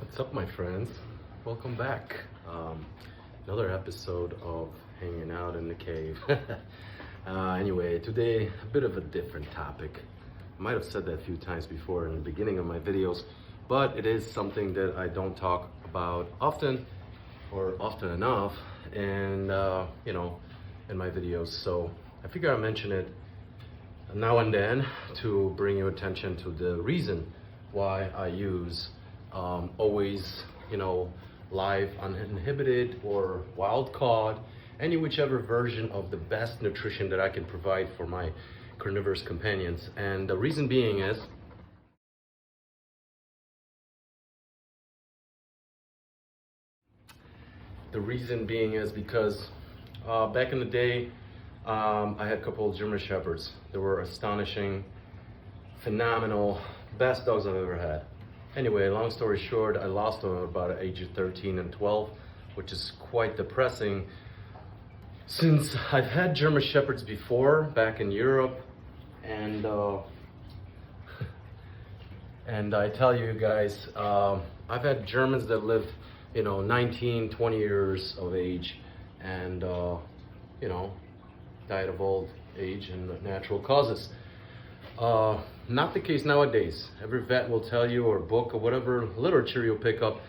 What's up, my friends? Welcome back. Another episode of hanging out in the cave. Anyway, today a bit of a different topic. I might have said that a few times before in the beginning of my videos, but it is something that I don't talk about often or often enough, and in my videos. So I figure I'll mention it now and then to bring your attention to the reason why I use always, live, uninhibited, or wild caught, whichever version of the best nutrition that I can provide for my carnivorous companions. And the reason being is because back in the day, I had a couple of German Shepherds. They were astonishing, phenomenal, best dogs I've ever had. Anyway, long story short, I lost them at about the age of 13 and 12, which is quite depressing, since I've had German Shepherds before back in Europe, and I tell you guys, I've had Germans that lived 19, 20 years of age, and died of old age and natural causes. Not the case nowadays. Every vet will tell you, or book, or whatever literature you'll pick up,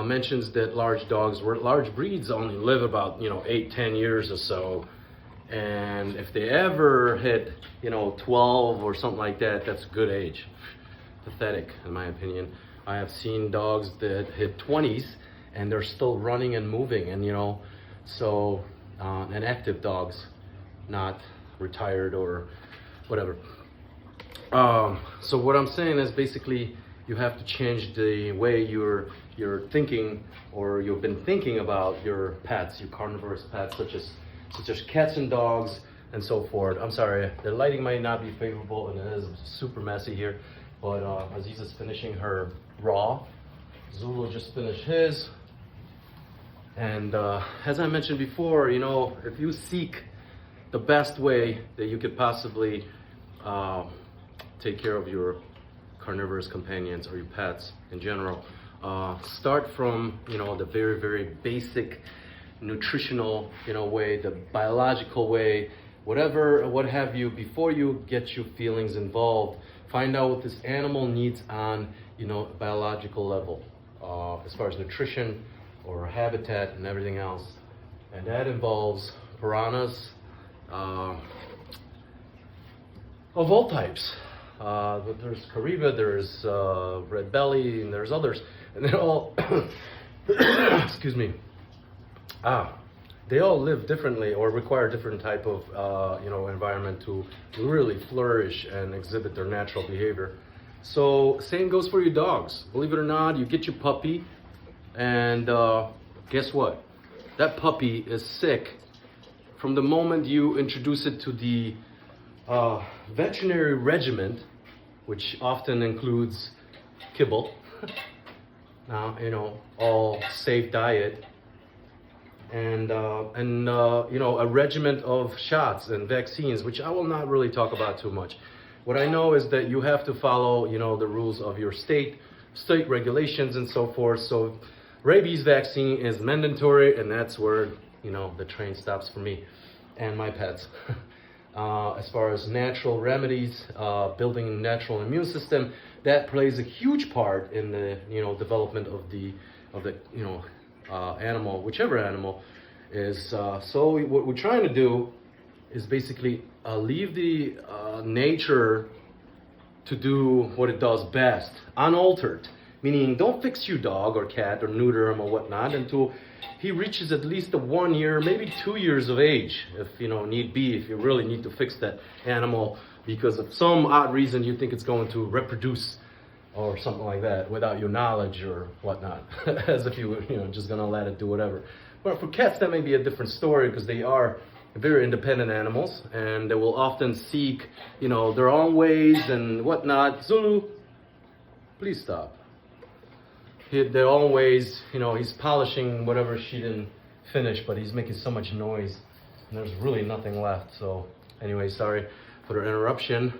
mentions that large breeds only live about 8-10 years or so, and if they ever hit 12 or something like that, that's a good age. Pathetic, in my opinion. I have seen dogs that hit 20s and they're still running and moving, and and active dogs, not retired or whatever. So what I'm saying is, basically, you have to change the way you're thinking, or you've been thinking about your pets, your carnivorous pets, such as cats and dogs and so forth. I'm sorry, the lighting might not be favorable, and it is super messy here. But Aziza's finishing her raw. Zulu just finished his. And as I mentioned before, if you seek the best way that you could possibly take care of your carnivorous companions or your pets in general, start from the very, very basic nutritional way, the biological way, what have you, before you get your feelings involved. Find out what this animal needs on biological level, as far as nutrition or habitat and everything else, and that involves piranhas of all types. There's Caribe, there's red belly, and there's others, and they're all excuse me, they all live differently or require different type of environment to really flourish and exhibit their natural behavior. So same goes for your dogs. Believe it or not, you get your puppy, and guess what? That puppy is sick from the moment you introduce it to the veterinary regimen, which often includes kibble, all safe diet, and a regimen of shots and vaccines, which I will not really talk about too much. What I know is that you have to follow the rules of your state regulations and so forth. So rabies vaccine is mandatory, and that's where the train stops for me and my pets. As far as natural remedies, building a natural immune system, that plays a huge part in the development of the animal, whichever animal is. So what we're trying to do is basically leave the nature to do what it does best, unaltered. Meaning, don't fix your dog or cat or neuter him or whatnot until he reaches at least 1 year, maybe 2 years of age, if need be, if you really need to fix that animal because of some odd reason you think it's going to reproduce or something like that without your knowledge or whatnot, as if you were just gonna let it do whatever. But for cats, that may be a different story, because they are very independent animals, and they will often seek their own ways and whatnot. Zulu, please stop. Their own ways. He's polishing whatever she didn't finish, but he's making so much noise, and there's really nothing left. So anyway, sorry for the interruption.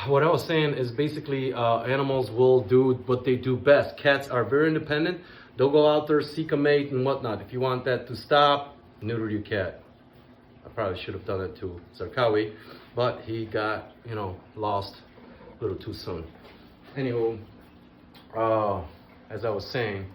what I was saying is basically animals will do what they do best. Cats are very independent. They'll go out there, seek a mate and whatnot. If you want that to stop, neuter your cat. I probably should have done it to Zarqawi, but he got, lost a little too soon. Anywho, as I was saying,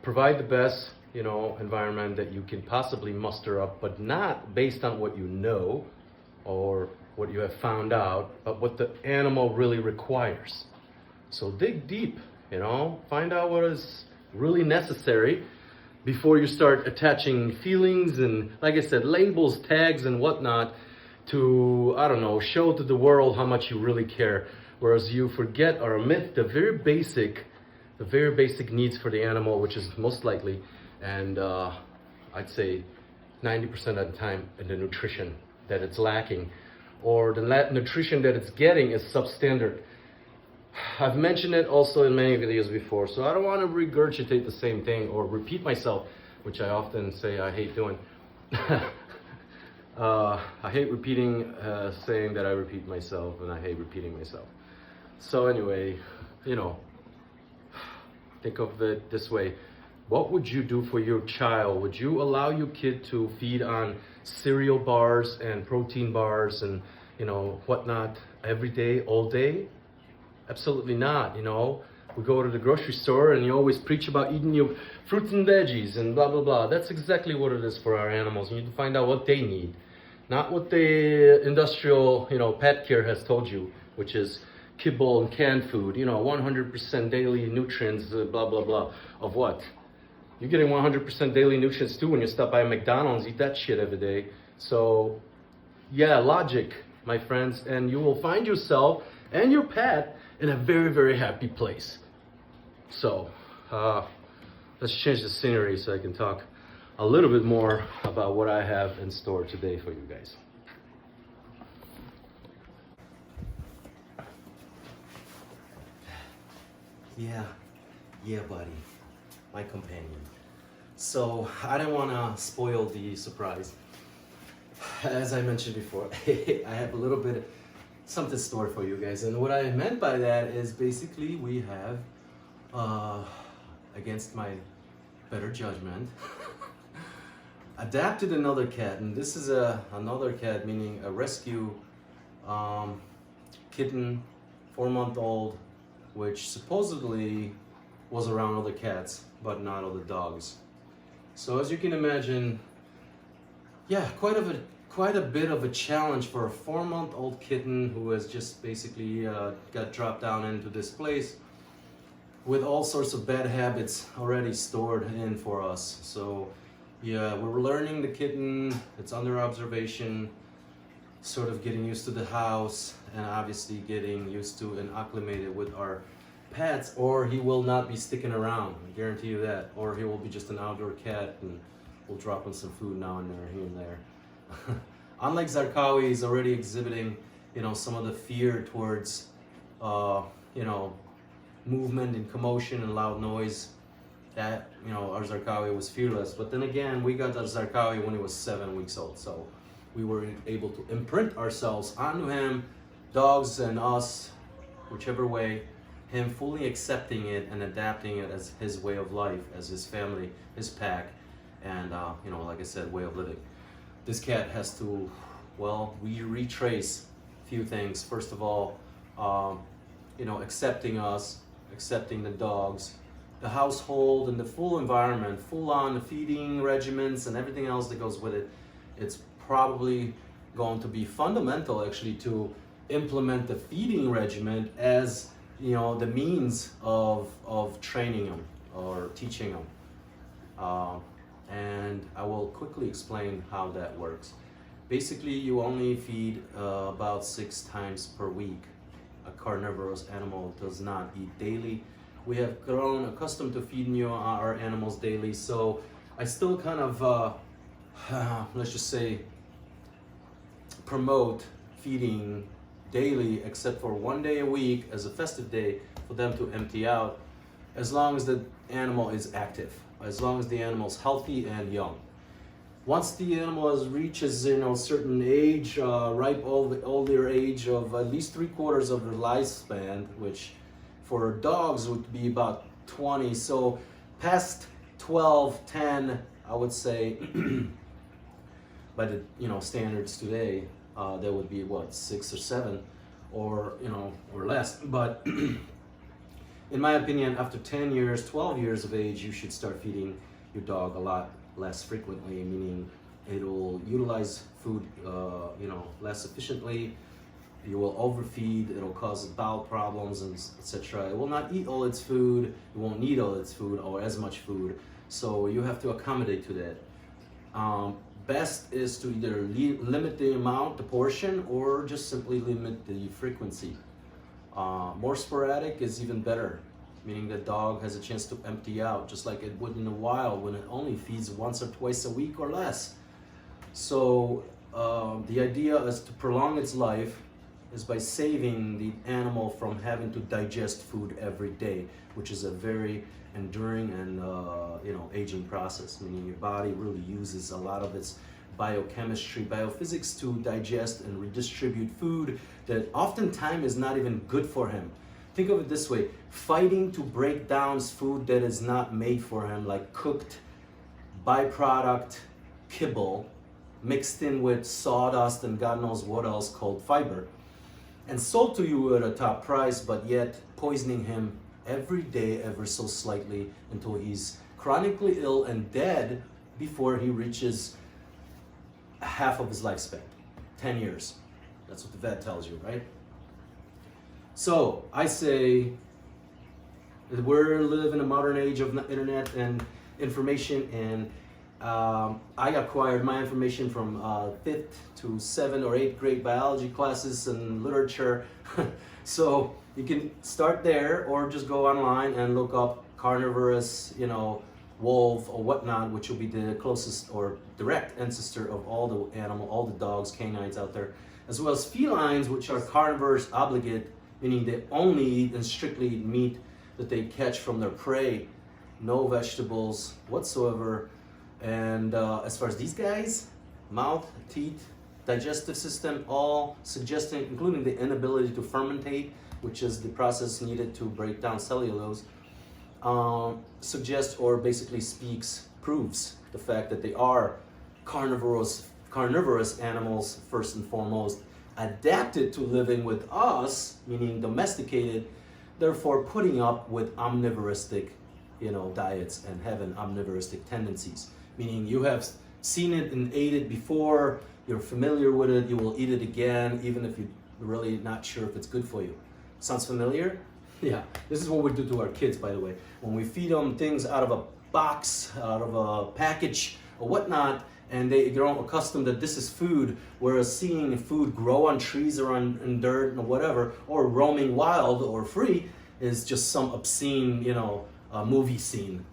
provide the best, environment that you can possibly muster up, but not based on what you know or what you have found out, but what the animal really requires. So dig deep, find out what is really necessary before you start attaching feelings and, like I said, labels, tags, and whatnot to, show to the world how much you really care. Whereas you forget or omit the very basic needs for the animal, which is most likely, and I'd say 90% of the time, in the nutrition that it's lacking, or the nutrition that it's getting is substandard. I've mentioned it also in many videos before, so I don't want to regurgitate the same thing or repeat myself, which I often say I hate doing. I hate repeating, saying that I repeat myself, and I hate repeating myself. So anyway, think of it this way. What would you do for your child? Would you allow your kid to feed on cereal bars and protein bars and, whatnot every day, all day? Absolutely not, We go to the grocery store and you always preach about eating your fruits and veggies and blah, blah, blah. That's exactly what it is for our animals. You need to find out what they need, not what the industrial, pet care has told you, which is kibble and canned food, 100% daily nutrients, blah, blah, blah. Of what? You're getting 100% daily nutrients too when you stop by a McDonald's, eat that shit every day. So, yeah, logic, my friends, and you will find yourself and your pet in a very, very happy place. So, let's change the scenery so I can talk a little bit more about what I have in store today for you guys. Yeah, buddy, my companion. So, I didn't want to spoil the surprise. As I mentioned before, I have a little bit something story for you guys, and what I meant by that is basically we have, against my better judgment, adapted another cat, and this is another cat, meaning a rescue kitten, 4-month-old, which supposedly was around other cats, but not other dogs. So as you can imagine, yeah, quite a bit of a challenge for a 4-month-old kitten who has just basically got dropped down into this place with all sorts of bad habits already stored in for us. So yeah, we're learning the kitten, it's under observation, sort of getting used to the house, and obviously getting used to and acclimated with our pets, or he will not be sticking around, I guarantee you that. Or he will be just an outdoor cat and we'll drop him some food now and there, here and there. Unlike Zarqawi, he's already exhibiting, some of the fear towards, movement and commotion and loud noise. That, our Zarqawi was fearless. But then again, we got that Zarqawi when he was 7 weeks old, so we were able to imprint ourselves onto him, dogs and us, whichever way, him fully accepting it and adapting it as his way of life, as his family, his pack, and like I said, way of living. This cat has to, we retrace a few things. First of all, accepting us, accepting the dogs, the household, and the full environment, full on feeding regimens and everything else that goes with it. It's probably going to be fundamental actually to implement the feeding regimen as the means of training them or teaching them. And I will quickly explain how that works. Basically, you only feed about 6 times per week. A carnivorous animal does not eat daily. We have grown accustomed to feeding our animals daily, so I still kind of, let's just say, promote feeding daily, except for 1 day a week as a festive day for them to empty out, as long as the animal is active, as long as the animal is healthy and young. Once the animal reaches, certain age, ripe older age of at least 3/4 of their lifespan, which for dogs would be about 20. So past 12, 10, I would say, by the standards today, that would be what, 6 or 7, or or less. But in my opinion, after 10 years, 12 years of age, you should start feeding your dog a lot less frequently, meaning it'll utilize food less efficiently. You will overfeed, it'll cause bowel problems, and etc. It will not eat all its food, it won't need all its food or as much food. So you have to accommodate to that. Best is to either limit the amount, the portion, or just simply limit the frequency. More sporadic is even better, meaning the dog has a chance to empty out, just like it would in the wild when it only feeds once or twice a week or less. So the idea is to prolong its life is by saving the animal from having to digest food every day, which is a very enduring and aging process, meaning your body really uses a lot of its biochemistry, biophysics to digest and redistribute food that oftentimes is not even good for him. Think of it this way, fighting to break down food that is not made for him, like cooked byproduct kibble mixed in with sawdust and God knows what else called fiber, and sold to you at a top price, but yet poisoning him every day ever so slightly until he's chronically ill and dead before he reaches half of his lifespan, 10 years. That's what the vet tells you, right? So I say that we live in a modern age of internet and information, and I acquired my information from 5th to 7th or 8th grade biology classes and literature. So you can start there, or just go online and look up carnivorous, wolf or whatnot, which will be the closest or direct ancestor of all the dogs, canines out there, as well as felines, which are carnivores obligate, meaning they only eat and strictly eat meat that they catch from their prey, no vegetables whatsoever. And as far as these guys, mouth, teeth, digestive system, all suggesting, including the inability to fermentate, which is the process needed to break down cellulose, suggests or basically proves the fact that they are carnivorous animals first and foremost, adapted to living with us, meaning domesticated, therefore putting up with omnivoristic diets and having omnivoristic tendencies, meaning you have seen it and ate it before, you're familiar with it, you will eat it again even if you're really not sure if it's good for you. Sounds familiar? Yeah, this is what we do to our kids, by the way. When we feed them things out of a box, out of a package or whatnot, and they grow accustomed that this is food, whereas seeing food grow on trees or in dirt or whatever, or roaming wild or free, is just some obscene, movie scene,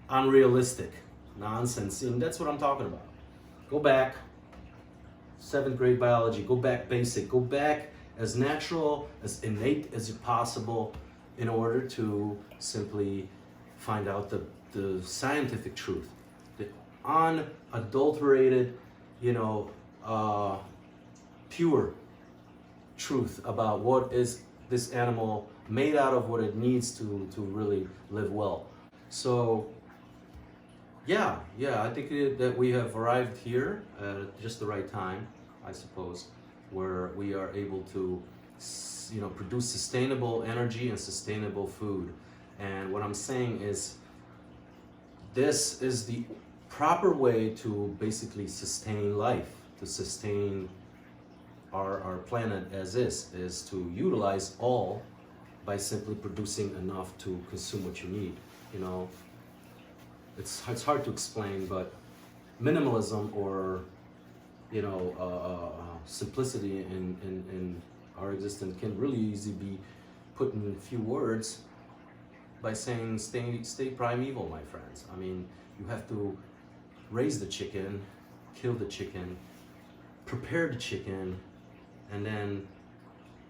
unrealistic nonsense scene. That's what I'm talking about. Go back, 7th grade biology, go back basic, go back as natural, as innate as possible, in order to simply find out the scientific truth, the unadulterated, pure truth about what is this animal made out of, what it needs to really live well. So yeah, I think that we have arrived here at just the right time, I suppose, where we are able to produce sustainable energy and sustainable food. And what I'm saying is, this is the proper way to basically sustain life, to sustain our planet as is to utilize all by simply producing enough to consume what you need. It's hard to explain, but minimalism or simplicity in our existence can really easily be put in a few words by saying stay primeval, my friends. I mean, you have to raise the chicken, kill the chicken, prepare the chicken, and then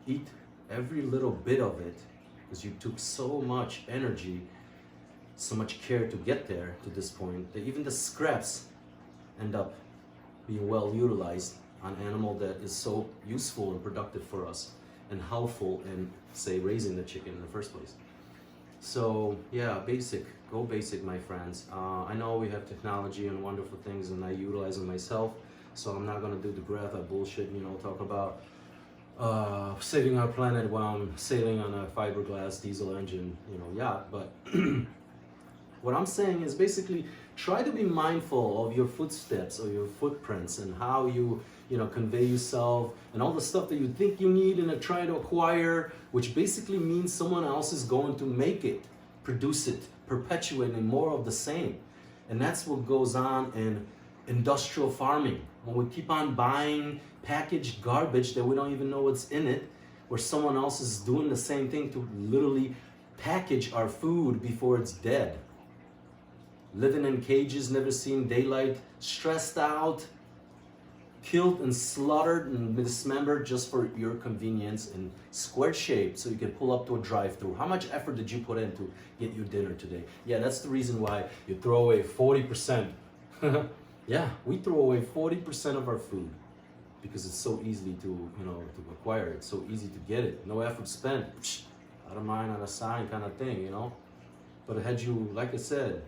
eat every little bit of it, because you took so much energy, so much care to get there to this point, that even the scraps end up being well utilized on animal that is so useful and productive for us and helpful in, say, raising the chicken in the first place. So yeah, go basic, my friends. I know we have technology and wonderful things, and I utilize them myself, so I'm not gonna do the graph bullshit, talk about saving our planet while I'm sailing on a fiberglass diesel engine, yacht. But what I'm saying is basically try to be mindful of your footsteps or your footprints and how you convey yourself and all the stuff that you think you need and try to acquire, which basically means someone else is going to make it, produce it, perpetuate, and more of the same. And that's what goes on in industrial farming. When we keep on buying packaged garbage that we don't even know what's in it, where someone else is doing the same thing to literally package our food before it's dead. Living in cages, never seen daylight, stressed out, killed and slaughtered and dismembered just for your convenience in square shape so you can pull up to a drive-thru. How much effort did you put in to get you dinner today? Yeah, that's the reason why you throw away 40%. Yeah, we throw away 40% of our food because it's so easy to acquire it. It's so easy to get it. No effort spent. Out of mind, out of sight kind of thing, But had you, like I said,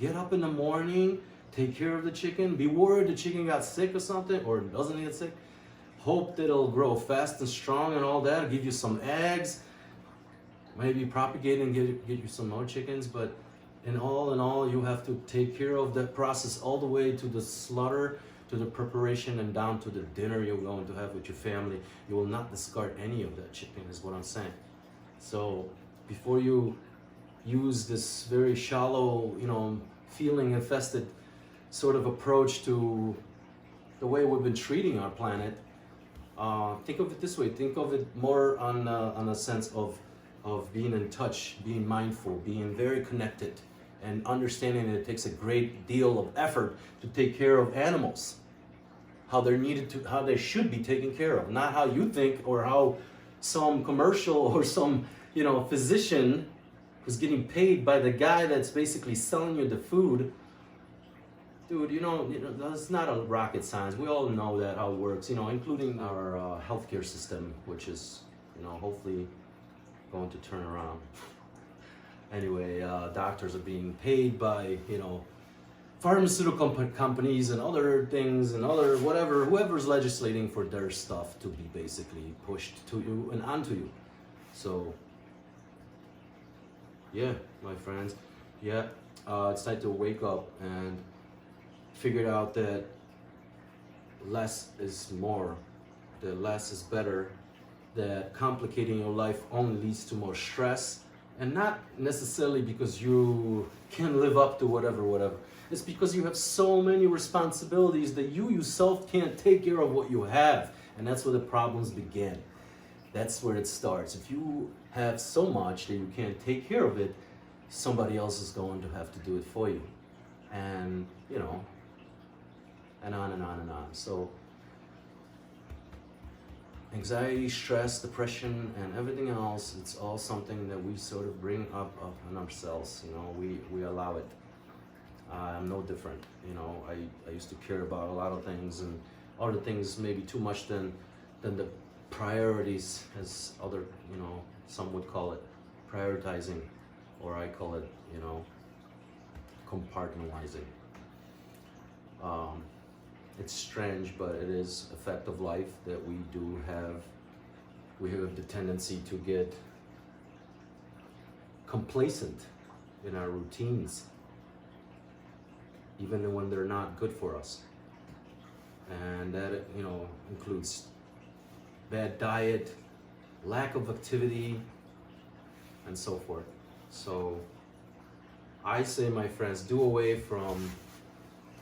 get up in the morning, take care of the chicken, be worried the chicken got sick or something, or doesn't get sick. Hope that it'll grow fast and strong and all that, give you some eggs, maybe propagate and get you some more chickens. But in all, you have to take care of that process all the way to the slaughter, to the preparation, and down to the dinner you're going to have with your family. You will not discard any of that chicken, is what I'm saying. So before you use this very shallow, feeling infested sort of approach to the way we've been treating our planet, think of it this way. Think of it more on a sense of being in touch, being mindful, being very connected, and understanding that it takes a great deal of effort to take care of animals, how they should be taken care of, not how you think or how some commercial or some physician who's getting paid by the guy that's basically selling you the food. Dude, that's not a rocket science. We all know that how it works, including our healthcare system, which is, hopefully going to turn around. Anyway, doctors are being paid by, pharmaceutical companies and other things and other whoever's legislating for their stuff to be basically pushed to you and onto you. So, yeah, my friends, it's time to wake up and figure out that less is more, that less is better, that complicating your life only leads to more stress, and not necessarily because you can live up to whatever. It's because you have so many responsibilities that you yourself can't take care of what you have, and that's where the problems begin. That's where it starts. If you have so much that you can't take care of it, somebody else is going to have to do it for you. And, and on and on and on. So anxiety, stress, depression, and everything else, it's all something that we sort of bring up on ourselves. We allow it. I'm no different. I used to care about a lot of things, and other things maybe too much than the priorities, as other, some would call it prioritizing, or I call it, compartmentalizing. It's strange, but it is a fact of life that we have the tendency to get complacent in our routines, even when they're not good for us. And that, includes bad diet, lack of activity, and so forth. So I say, my friends, do away from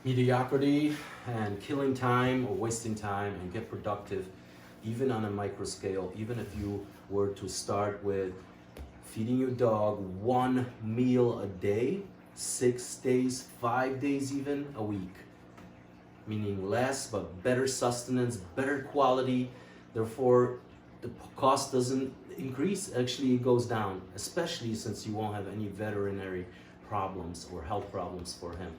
mediocrity and killing time or wasting time, and get productive, even on a micro scale. Even if you were to start with feeding your dog one meal a day, 6 days, 5 days even a week, meaning less but better sustenance, better quality. Therefore, the cost doesn't increase, actually it goes down, especially since you won't have any veterinary problems or health problems for him,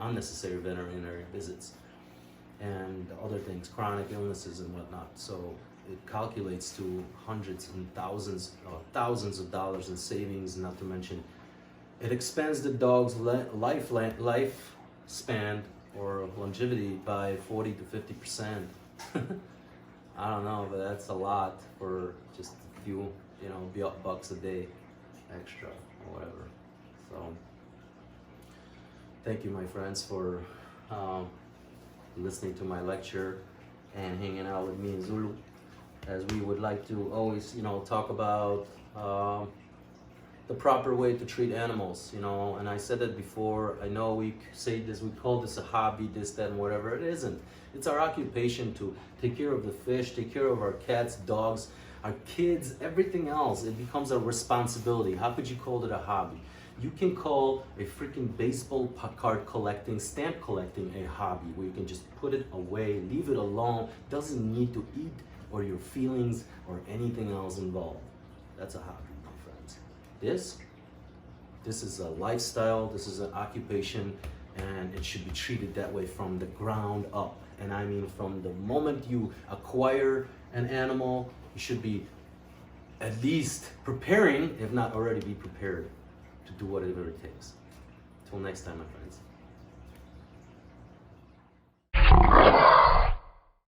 unnecessary veterinary visits. and other things, chronic illnesses and whatnot. So it calculates to hundreds and thousands of dollars in savings, not to mention it expands the dog's lifespan or longevity by 40 to 50%. I don't know, but that's a lot for just a few, you know, bucks a day extra or whatever. So thank you, my friends, for listening to my lecture and hanging out with me in Zulu, as we would like to always, you know, talk about the proper way to treat animals, you know. And I said that before. I know we say this, we call this a hobby, this, that, and whatever. It isn't. It's our occupation to take care of the fish, take care of our cats, dogs, our kids, everything else. It becomes a responsibility. How could you call it a hobby? You can call a freaking baseball card collecting, stamp collecting a hobby, where you can just put it away, leave it alone, doesn't need to eat or your feelings or anything else involved. That's a hobby, my friends. This is a lifestyle, this is an occupation, and it should be treated that way from the ground up. And I mean, from the moment you acquire an animal, you should be at least preparing, if not already be prepared, to do whatever it takes. Till next time, my friends.